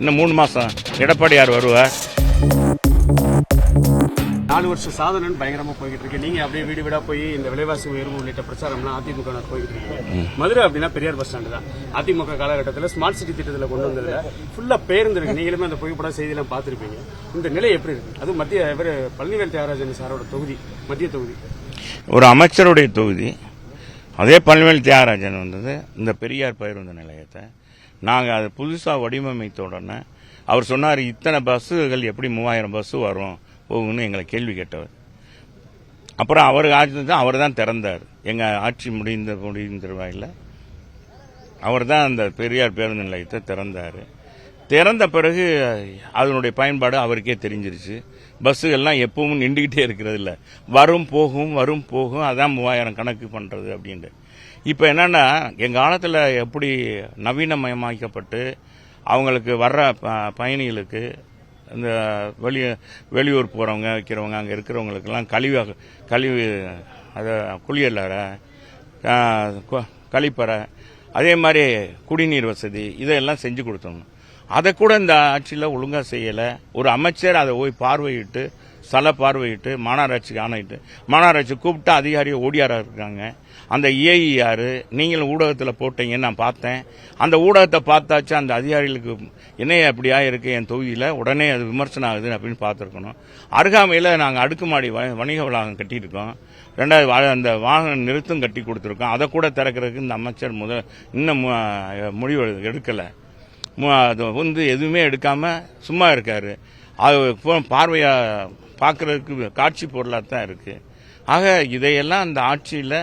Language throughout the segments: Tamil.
இன்னும் 3 மாதம் எடப்பாடியார் வருவார். 4 வருஷம் சாதனைன்னு பயங்கரமா போய்கிட்டு இருக்கு. நீங்க அப்படியே வீடு வீடா போய் இந்த விலைவாசி உயர்வு உள்ளிட்ட பிரச்சாரம்லாம் அதிமுக போய்கிட்டு இருக்கு. மதுரை அப்படின்னா பெரியார் பஸ் ஸ்டாண்டு தான். அதிமுக காலகட்டத்தில் ஸ்மார்ட் சிட்டி திட்டத்தில் கொண்டு வந்ததுல ஃபுல்லா பேருந்து இருக்கு. நீங்களுமே அந்த புகைப்பட செய்தியெல்லாம் பார்த்துருப்பீங்க. இந்த நிலை எப்படி இருக்கு? அது மத்திய பழனிவேல் தியாகராஜன் சாரோட தொகுதி, மத்திய தொகுதி, ஒரு அமைச்சருடைய தொகுதி. அதே பழனிவேல் தியாகராஜன் வந்தது இந்த பெரியார் பேருந்து நிலையத்தை நாங்கள் அதை புதுசாக வடிவமைத்த உடனே அவர் சொன்னார், இத்தனை பஸ்ஸுகள் எப்படி 3000 பஸ்ஸு வரும் போகும்னு எங்களை கேள்வி கேட்டவர். அப்புறம் அவர் ஆட்சி தான் அவர் தான் திறந்தார். எங்கள் ஆட்சி முடிந்த அவர் தான் அந்த பெரியார் பேருந்து நிலையத்தை திறந்தார். திறந்த பிறகு அதனுடைய பயன்பாடு அவருக்கே தெரிஞ்சிருச்சு. பஸ்ஸுகள்லாம் எப்பவும் நின்றுக்கிட்டே இருக்கிறது இல்லை, வரும் போகும் வரும் போகும், அதான் 3000 கணக்கு பண்ணுறது அப்படின்ட்டு. இப்போ என்னென்னா எங்கள் காலத்தில் எப்படி நவீனமயமாக்கப்பட்டு அவங்களுக்கு வர்ற பயணிகளுக்கு இந்த வெளியூர் போகிறவங்க வைக்கிறவங்க அங்கே இருக்கிறவங்களுக்கெல்லாம் கழிவு அதை குளியலறை, கழிப்பறை, அதே மாதிரி குடிநீர் வசதி இதையெல்லாம் செஞ்சு கொடுத்தோம். அதை கூட இந்த ஆட்சியில் ஒழுங்காக செய்யலை. ஒரு அமைச்சர் அதை போய் பார்வையிட்டு பார்வையிட்டு மாநகராட்சிக்கு ஆணையிட்டு மாநகராட்சி கூப்பிட்டு அதிகாரியை ஓடியாரா இருக்காங்க. அந்த ஏஇ யாரு, நீங்களும் ஊடகத்தில் போட்டீங்கன்னு நான் பார்த்தேன். அந்த ஊடகத்தை பார்த்தாச்சு அந்த அதிகாரிகளுக்கு என்னைய அப்படியா இருக்கு என் தொகுதியில், உடனே அது விமர்சனம் ஆகுது அப்படின்னு பார்த்துருக்கணும். அருகாமையில் நாங்கள் அடுக்குமாடி வணிக வளாகம் கட்டியிருக்கோம். 2வது அந்த வாகன நிறுத்தம் கட்டி கொடுத்துருக்கோம். அதை கூட திறக்கிறதுக்கு இந்த அமைச்சர் இன்னும் முடிவு எடுக்கலை. அது எதுவுமே எடுக்காமல் சும்மா இருக்காரு. அது பார்வையாக பார்க்கறதுக்கு காட்சி பொருளாக தான் இருக்கு. ஆக இதையெல்லாம் அந்த ஆட்சியில்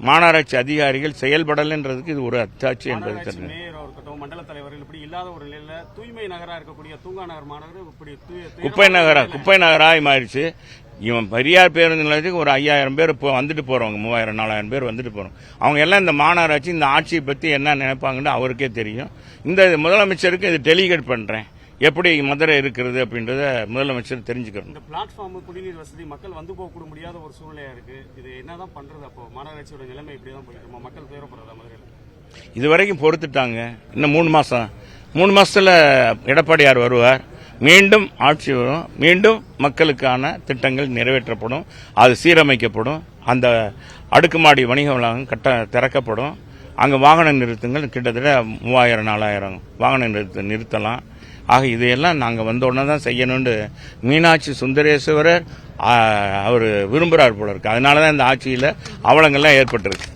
மாநகராட்சி அதிகாரிகள் செயல்படலைன்றதுக்கு இது ஒரு அத்தாட்சி என்பது தெரியும். மண்டல தலைவர்கள் இப்படி இல்லாத ஒரு நிலையில தூய்மை நகரா இருக்கக்கூடிய தூங்கா நகர் மாநகர் இப்படி குப்பை நகராய் மாறிடுச்சு. இவன் பெரியார் பேருந்து நிலையத்துக்கு ஒரு 5000 பேர் வந்துட்டு போறவங்க, 3000 4000 பேர் வந்துட்டு போறோம். அவங்க எல்லாம் இந்த மாநகராட்சி இந்த ஆட்சியை பத்தி என்ன நினைப்பாங்கன்னு அவருக்கே தெரியும். இந்த முதலமைச்சருக்கு இது டெலிகேட் பண்றேன், எப்படி மதுரை இருக்கிறது அப்படின்றத முதலமைச்சர் தெரிஞ்சுக்கணும். இந்த பிளாட்ஃபார்ம் குடிநீர் வசதி மக்கள் வந்து போக கூட முடியாத ஒரு சூழ்நிலையா இருக்கு. இது என்னதான் பண்றது? அப்போ மாநகராட்சியோட நிலைமை இப்படிதான் போயிட்டு மக்கள் தேவைப்படுறதா மதுரையில்? இதுவரைக்கும் பொறுத்துட்டாங்க. இன்னும் 3 மாசத்துல எடப்பாடியார் வருவார். மீண்டும் ஆட்சி வரும். மீண்டும் மக்களுக்கான திட்டங்கள் நிறைவேற்றப்படும். அது சீரமைக்கப்படும். அந்த அடுக்குமாடி வணிக வளாகம் திறக்கப்படும். அங்கே வாகன நிறுத்தங்கள் கிட்டத்தட்ட 3000 4000 வாகன நிறுத்தலாம். ஆக இதையெல்லாம் நாங்கள் வந்த உடனே தான் செய்யணும்னு மீனாட்சி சுந்தரேஸ்வரர் அவர் விரும்புகிறார் போல இருக்கு. அதனால தான் இந்த ஆட்சியில் அவலங்கள்லாம் ஏற்பட்டிருக்கு.